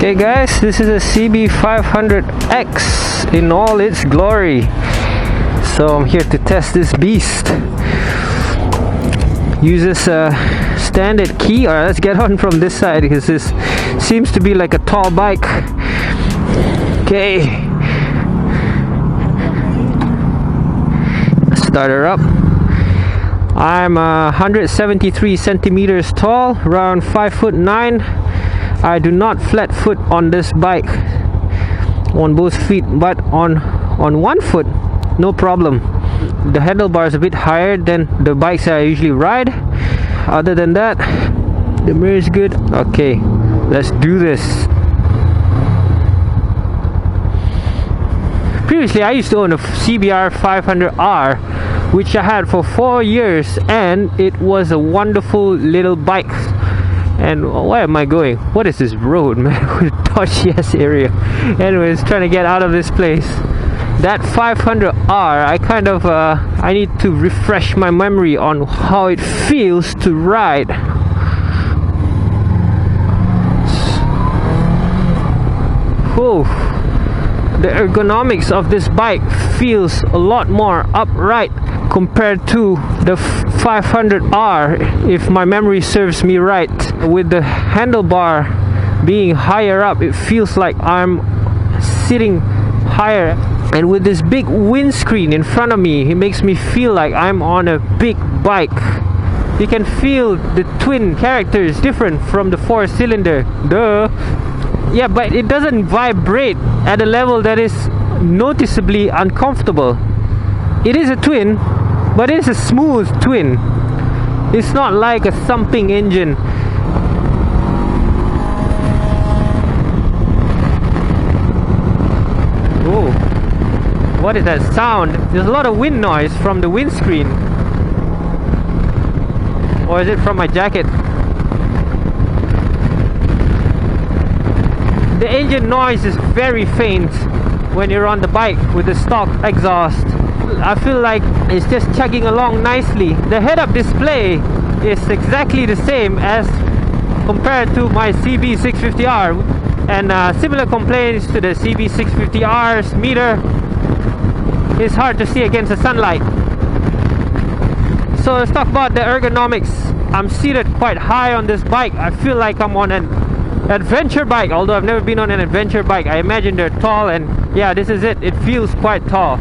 Okay guys, this is a CB500X in all its glory. So I'm here to test this beast. Uses a standard key. Alright, let's get on from this side because this seems to be like a tall bike. Okay. Start her up. I'm 173 centimeters tall, around 5'9". I do not flat foot on this bike on both feet, but on one foot no problem. The handlebar is a bit higher than the bikes I usually ride. Other than that, the mirror is good. Okay, let's do this. Previously I used to own a CB500R, which I had for 4 years, and it was a wonderful little bike. And where am I going? What is this road, man? Dodgy ass area. Anyways, trying to get out of this place. That 500R, I need to refresh my memory on how it feels to ride. Whoa. The ergonomics of this bike feels a lot more upright compared to the 500R, if my memory serves me right. With the handlebar being higher up, it feels like I'm sitting higher. And with this big windscreen in front of me, it makes me feel like I'm on a big bike. You can feel the twin characters different from the 4-cylinder. Duh. Yeah, but it doesn't vibrate at a level that is noticeably uncomfortable. It is a twin, but it is a smooth twin. It's not like a thumping engine. Oh, what is that sound? There's a lot of wind noise from the windscreen. Or is it from my jacket? The engine noise is very faint when you're on the bike with the stock exhaust. I feel like it's just chugging along nicely. The head-up display is exactly the same as compared to my CB650R, and similar complaints to the CB650R's meter. It's hard to see against the sunlight. So let's talk about the ergonomics. I'm seated quite high on this bike. I feel like I'm on an adventure bike, although I've never been on an adventure bike. I imagine they're tall, and yeah, this is it. It feels quite tall.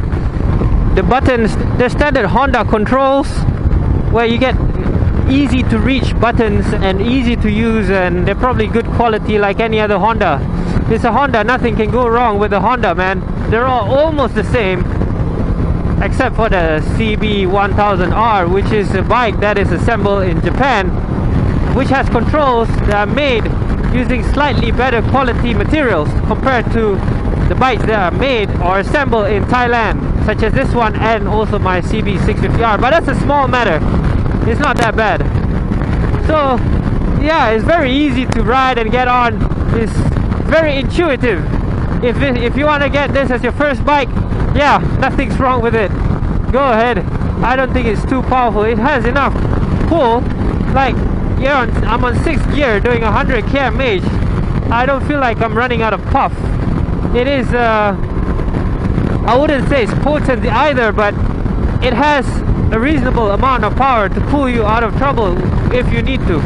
The buttons, they're standard Honda controls, where you get easy to reach buttons and easy to use, and they're probably good quality like any other Honda. It's a Honda, nothing can go wrong with a Honda, man. They're all almost the same, except for the CB1000R, which is a bike that is assembled in Japan, which has controls that are made using slightly better quality materials compared to the bikes that are made or assembled in Thailand, such as this one and also my CB650R. But that's a small matter. It's not that bad. So yeah, it's very easy to ride and get on. It's very intuitive. If you want to get this as your first bike, yeah, nothing's wrong with it. Go ahead. I don't think it's too powerful. It has enough pull. Like, yeah, I'm on 6th gear doing 100 km/h. I don't feel like I'm running out of puff. It is I wouldn't say it's potent either, but it has a reasonable amount of power to pull you out of trouble if you need to.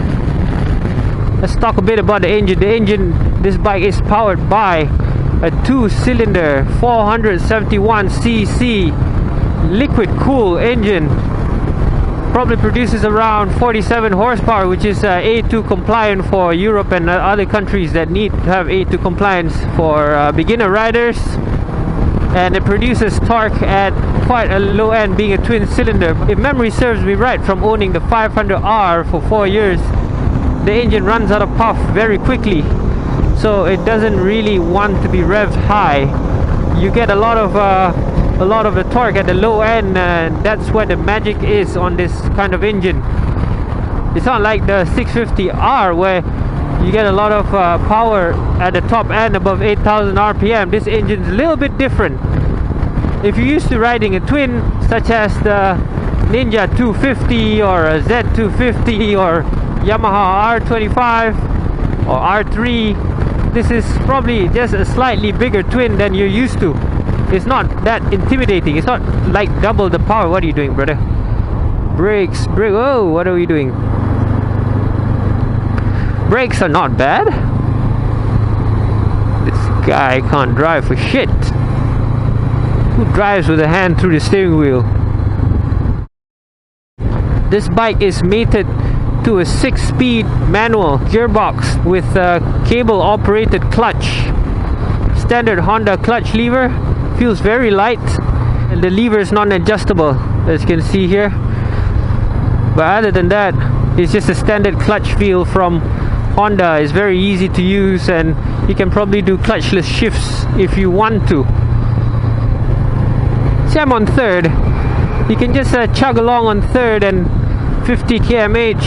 Let's talk a bit about the engine. The engine, this bike is powered by a 2-cylinder 471cc liquid cool engine. Probably produces around 47 horsepower, which is A2 compliant for Europe and other countries that need to have A2 compliance for beginner riders. And it produces torque at quite a low end, being a twin cylinder. If memory serves me right, from owning the 500R for 4 years, the engine runs out of puff very quickly, so it doesn't really want to be revved high. You get a lot of the torque at the low end, and that's where the magic is on this kind of engine. It's not like the 650R where you get a lot of power at the top end above 8,000 RPM. This engine's a little bit different. If you're used to riding a twin such as the Ninja 250 or a Z250 or Yamaha R25 or R3, this is probably just a slightly bigger twin than you're used to. It's not that intimidating. It's not like double the power. What are you doing, brother? Brakes, brake. Oh, what are we doing? Brakes are not bad. This guy can't drive for shit. Who drives with a hand through the steering wheel? This bike is mated to a 6-speed manual gearbox with a cable operated clutch. Standard Honda clutch lever. Feels very light, and the lever is non-adjustable, as you can see here. But other than that, it's just a standard clutch feel from Honda. It's very easy to use, and you can probably do clutchless shifts if you want to. See, I'm on third. You can just chug along on third and 50 km/h.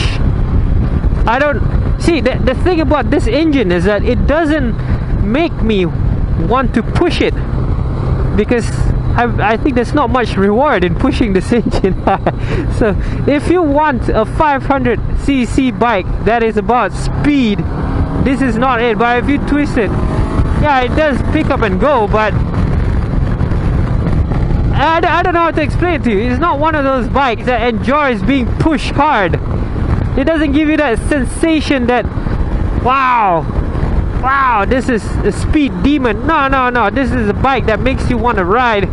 I don't see the thing about this engine is that it doesn't make me want to push it, because I think there's not much reward in pushing this engine. So if you want a 500cc bike that is about speed, this is not it. But if you twist it, yeah, it does pick up and go, but I don't know how to explain it to you. It's not one of those bikes that enjoys being pushed hard. It doesn't give you that sensation that, wow, this is a speed demon. No. This is a bike that makes you want to ride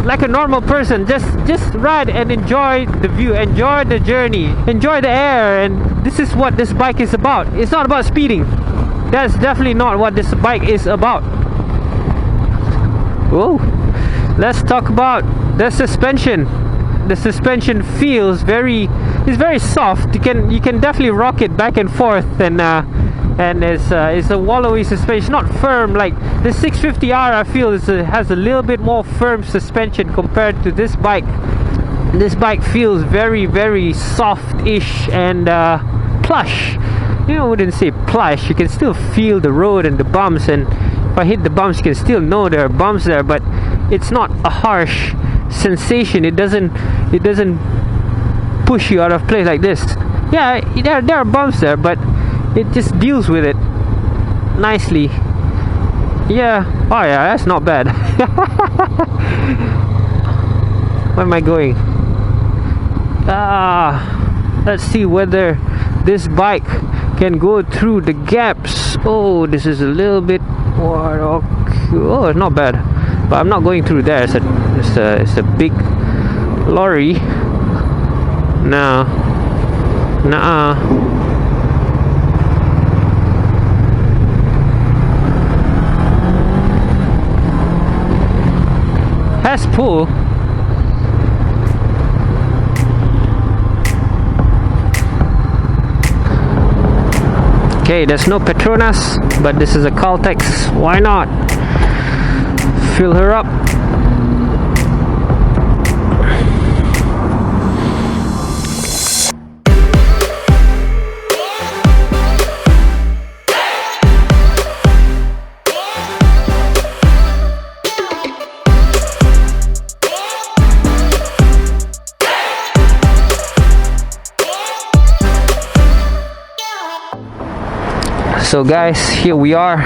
like a normal person. Just ride and enjoy the view, enjoy the journey, enjoy the air. And this is what this bike is about. It's not about speeding. That's definitely not what this bike is about. Whoa. Let's talk about the suspension. The suspension feels very soft. You can definitely rock it back and forth, and it's a wallowy suspension. It's not firm like the 650R. I feel has a little bit more firm suspension compared to this bike. This bike feels very soft-ish and plush. You know, I wouldn't say plush. You can still feel the road and the bumps, and if I hit the bumps, you can still know there are bumps there, but it's not a harsh sensation. It doesn't push you out of place like this. Yeah, there are bumps there, but it just deals with it nicely. Yeah. Oh yeah, that's not bad. Where am I going? Let's see whether this bike can go through the gaps. Oh, this is a little bit more. Oh, it's not bad, but I'm not going through there. It's a big lorry. No. Nuh-uh. Has pull. Okay, there's no Petronas, but this is a Caltex. Why not? Fill her up. So guys, here we are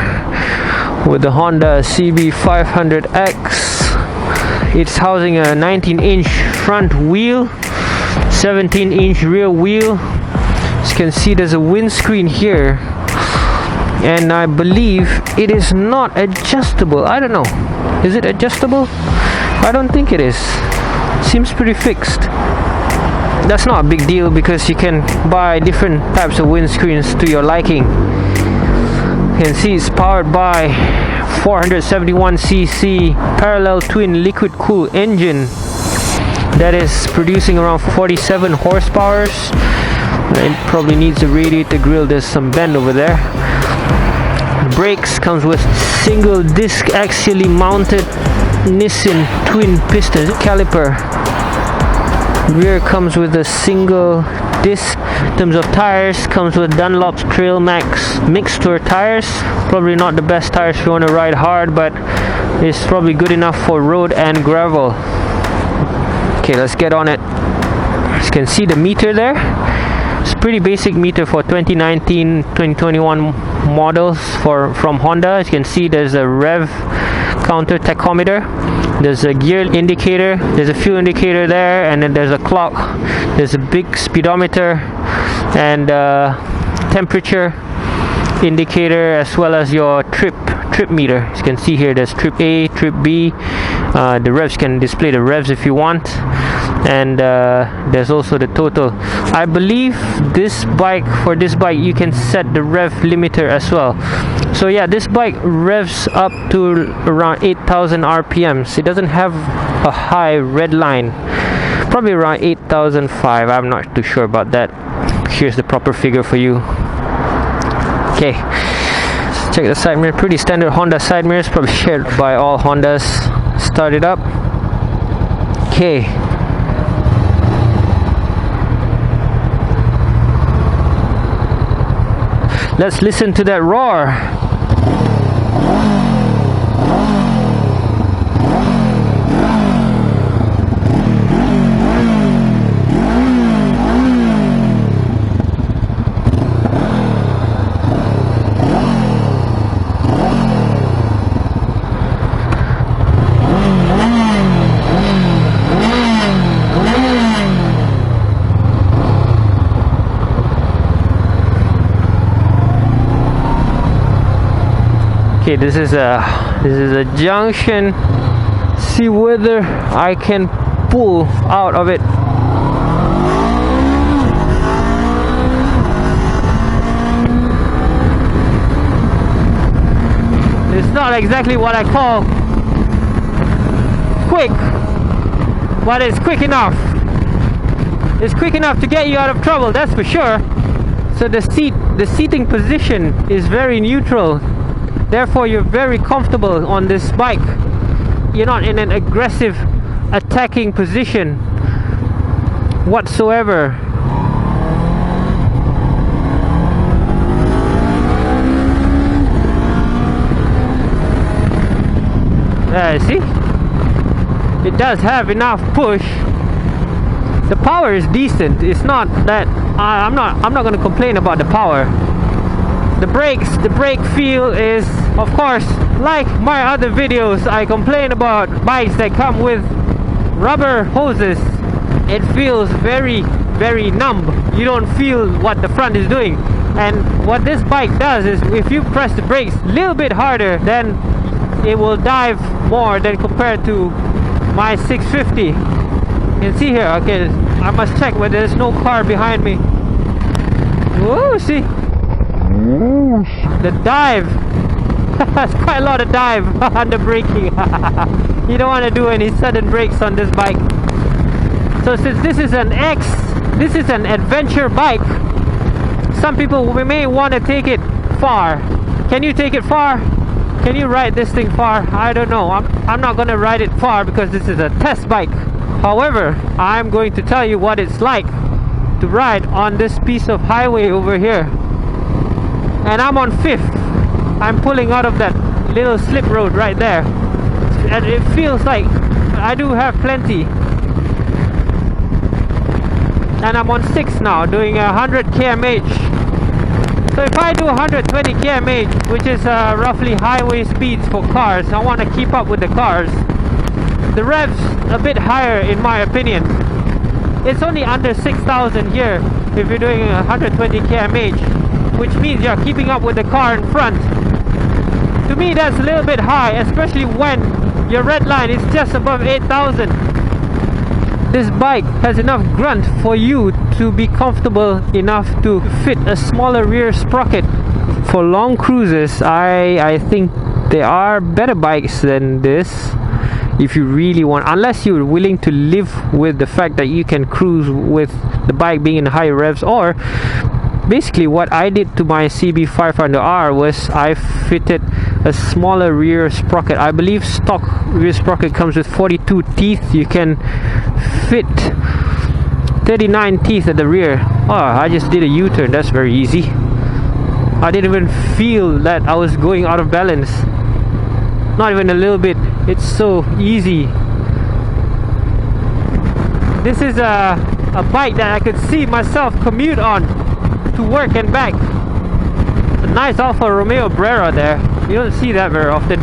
with the Honda CB500X. It's housing a 19-inch front wheel, 17-inch rear wheel. As you can see, there's a windscreen here, and I believe it is not adjustable. I don't know, is it adjustable? I don't think it is. Seems pretty fixed. That's not a big deal because you can buy different types of windscreens to your liking. You can see it's powered by 471cc parallel twin liquid cooled engine that is producing around 47 horsepower. It probably needs a radiator grill. There's some bend over there. The brakes comes with single disc axially mounted Nissin twin piston caliper. Rear comes with a single disc. In terms of tires, comes with Dunlop's Trail Max mixed tour tires. Probably not the best tires if you want to ride hard, but it's probably good enough for road and gravel. Okay, let's get on it. As you can see the meter there, It's pretty basic meter for 2019 2021 models from Honda. As you can see, there's a rev counter tachometer, there's a gear indicator, there's a fuel indicator there, and then there's a clock, there's a big speedometer and temperature indicator, as well as your trip meter. As you can see here, there's trip A, trip B. The revs can display the revs if you want, and there's also the total. I believe for this bike you can set the rev limiter as well. So yeah, this bike revs up to around 8,000 RPMs. It doesn't have a high red line, probably around 8,005. I'm not too sure about that. Here's the proper figure for you. Okay, let's check the side mirror. Pretty standard Honda side mirrors, probably shared by all Hondas. Start it up. Okay. Let's listen to that roar. Okay, this is a junction. See whether I can pull out of it. It's not exactly what I call quick, but it's quick enough. It's quick enough to get you out of trouble, that's for sure. So the seating position is very neutral. Therefore, you're very comfortable on this bike. You're not in an aggressive attacking position whatsoever. See? It does have enough push. The power is decent. It's not that I'm not going to complain about the power. The brake feel is, of course, like my other videos, I complain about bikes that come with rubber hoses. It feels very, very numb. You don't feel what the front is doing. And what this bike does is, if you press the brakes a little bit harder, then it will dive more than compared to my 650. You can see here, okay, I must check whether there's no car behind me. Whoa, see? The dive. That's quite a lot of dive under braking. You don't want to do any sudden brakes on this bike. So since this is an adventure bike, some people may want to take it far. Can you take it far? Can you ride this thing far? I don't know. I'm not going to ride it far because this is a test bike. However, I'm going to tell you what it's like to ride on this piece of highway over here. And I'm on 5th. I'm pulling out of that little slip road right there, and it feels like I do have plenty. And I'm on 6 now, doing 100 km/h. So if I do 120 km/h, which is roughly highway speeds for cars, I want to keep up with the cars. The revs a bit higher in my opinion. It's only under 6,000 here if you're doing 120 km/h, which means you're keeping up with the car in front. To me, that's a little bit high, especially when your red line is just above 8,000. This bike has enough grunt for you to be comfortable enough to fit a smaller rear sprocket. For long cruises, I think there are better bikes than this. If you really want, unless you're willing to live with the fact that you can cruise with the bike being in high revs, or basically what I did to my CB500R was I fitted a smaller rear sprocket. I believe stock rear sprocket comes with 42 teeth. You can fit 39 teeth at the rear. Oh, I just did a U-turn. That's very easy. I didn't even feel that I was going out of balance. Not even a little bit. It's so easy. This is a bike that I could see myself commute on. to work and back. A nice Alfa Romeo Brera there. You don't see that very often.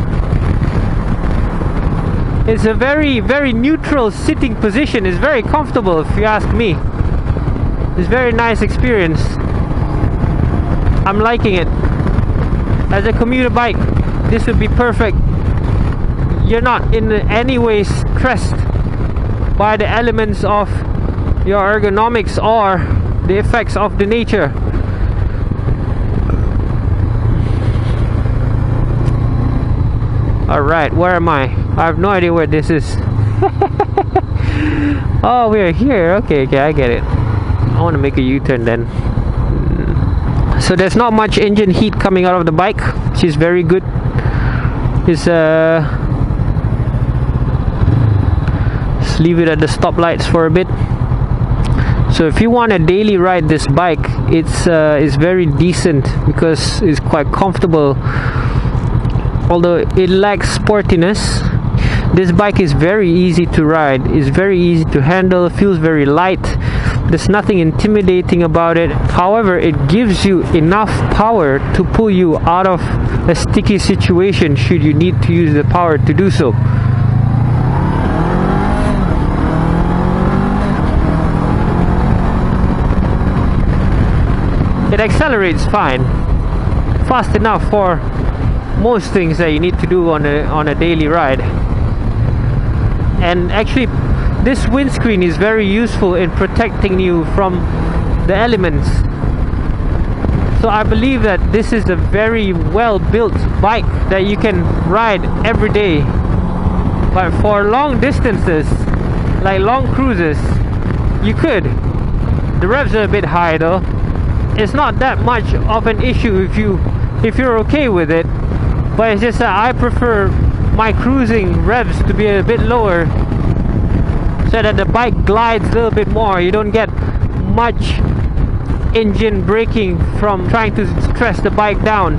It's a very, very neutral sitting position. It's very comfortable if you ask me. It's a very nice experience. I'm liking it. As a commuter bike, this would be perfect. You're not in any way stressed by the elements of your ergonomics or the effects of the nature. Alright, where am I? I have no idea where this is. Oh, we're here. Okay, I get it. I want to make a U-turn then. So there's not much engine heat coming out of the bike, which is very good. It's let's leave it at the stoplights for a bit. So if you want to daily ride this bike, it's very decent because it's quite comfortable. Although it lacks sportiness, this bike is very easy to ride. It's very easy to handle, feels very light. There's nothing intimidating about it. However, it gives you enough power to pull you out of a sticky situation should you need to use the power to do so. It accelerates fine, fast enough for most things that you need to do on a daily ride. And actually, this windscreen is very useful in protecting you from the elements. So I believe that this is a very well built bike that you can ride every day. But for long distances, like long cruises, you could. The revs are a bit high though. It's not that much of an issue if you're okay with it. But it's just that I prefer my cruising revs to be a bit lower so that the bike glides a little bit more. You don't get much engine braking from trying to stress the bike down.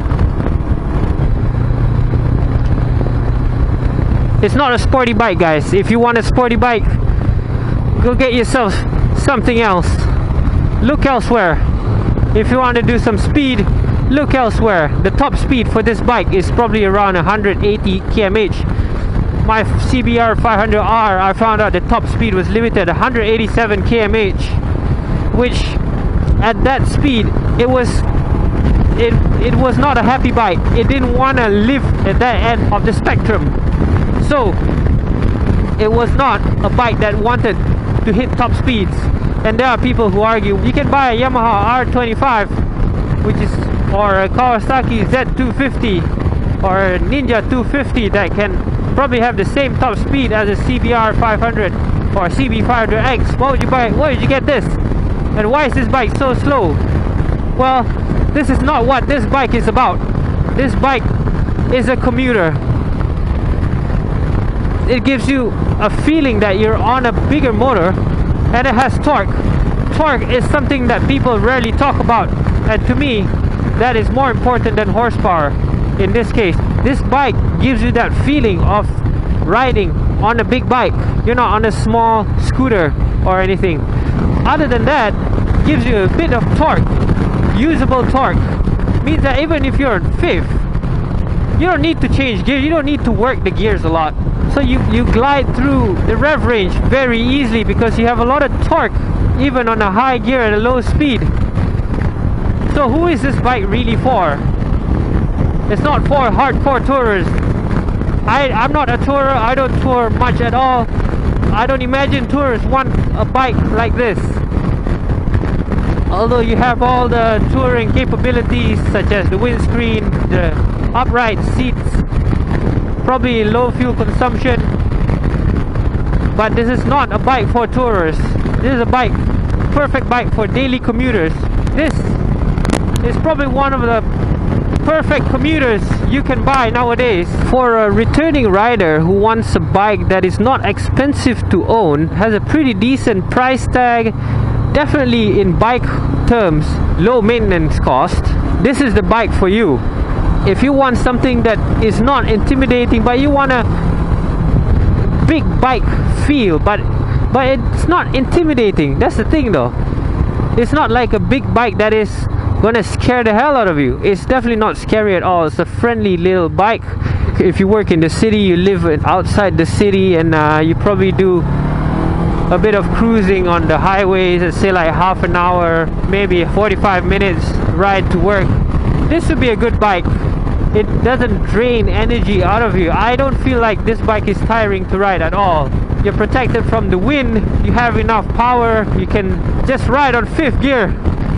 It's not a sporty bike, guys. If you want a sporty bike, go get yourself something else. Look elsewhere. If you want to do some speed, look elsewhere. The top speed for this bike is probably around 180 km/h. My CB500R, I found out the top speed was limited 187 km/h, which at that speed it was not a happy bike. It didn't want to live at that end of the spectrum. So it was not a bike that wanted to hit top speeds. And there are people who argue you can buy a Yamaha R25, which is, or a Kawasaki Z250 or a Ninja 250 that can probably have the same top speed as a CBR500 or CB500X. Why would you buy? Why would you get this? And why is this bike so slow? Well, this is not what this bike is about. This bike is a commuter. It gives you a feeling that you're on a bigger motor, and it has torque. Torque is something that people rarely talk about, and to me that is more important than horsepower. In this case, this bike gives you that feeling of riding on a big bike. You're not on a small scooter or anything. Other than that, gives you a bit of torque, usable torque. Means that even if you're in fifth, you don't need to change gear, you don't need to work the gears a lot. So you glide through the rev range very easily because you have a lot of torque even on a high gear at a low speed. So who is this bike really for? It's not for hardcore tourers. I'm not a tourer, I don't tour much at all. I don't imagine tourists want a bike like this. Although you have all the touring capabilities such as the windscreen, the upright seats, probably low fuel consumption. But this is not a bike for tourists. This is a bike, perfect bike for daily commuters. This is probably one of the perfect commuters you can buy nowadays. For a returning rider who wants a bike that is not expensive to own, has a pretty decent price tag, definitely in bike terms, low maintenance cost, this is the bike for you. If you want something that is not intimidating, but you want a big bike feel, but it's not intimidating. That's the thing though. It's not like a big bike that is gonna scare the hell out of you. It's definitely not scary at all. It's a friendly little bike. If you work in the city, you live outside the city, and you probably do a bit of cruising on the highways, let's say like half an hour, maybe 45 minutes ride to work, this would be a good bike. It doesn't drain energy out of you. I don't feel like this bike is tiring to ride at all. You're protected from the wind, you have enough power, you can just ride on 5th gear,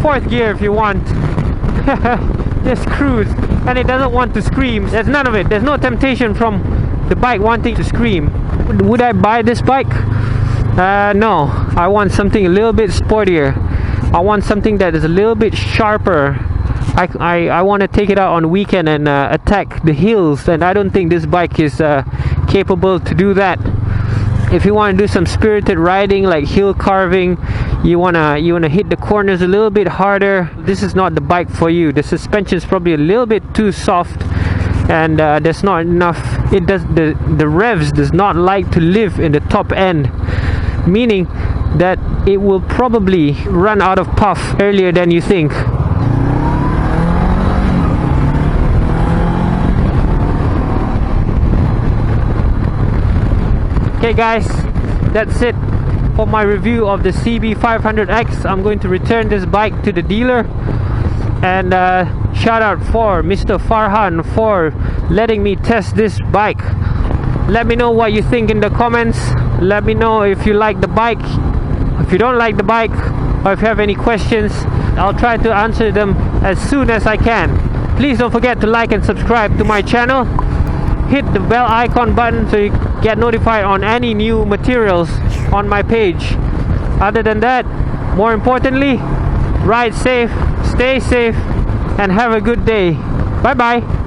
4th gear if you want. Just cruise, and it doesn't want to scream. There's none of it. There's no temptation from the bike wanting to scream. Would I buy this bike? No. I want something a little bit sportier. I want something that is a little bit sharper. I want to take it out on weekend and attack the hills, and I don't think this bike is capable to do that. If you want to do some spirited riding like hill carving, you wanna hit the corners a little bit harder, this is not the bike for you. The suspension is probably a little bit too soft, and there's not enough. It does the revs does not like to live in the top end, meaning that it will probably run out of puff earlier than you think. Okay guys, that's it for my review of the CB500X. I'm going to return this bike to the dealer, and shout out for Mr. Farhan for letting me test this bike. Let me know what you think in the comments. Let me know if you like the bike, if you don't like the bike, or if you have any questions. I'll try to answer them as soon as I can. Please don't forget to like and subscribe to my channel. Hit the bell icon button so you get notified on any new materials on my page. Other than that, more importantly, ride safe, stay safe, and have a good day. Bye bye.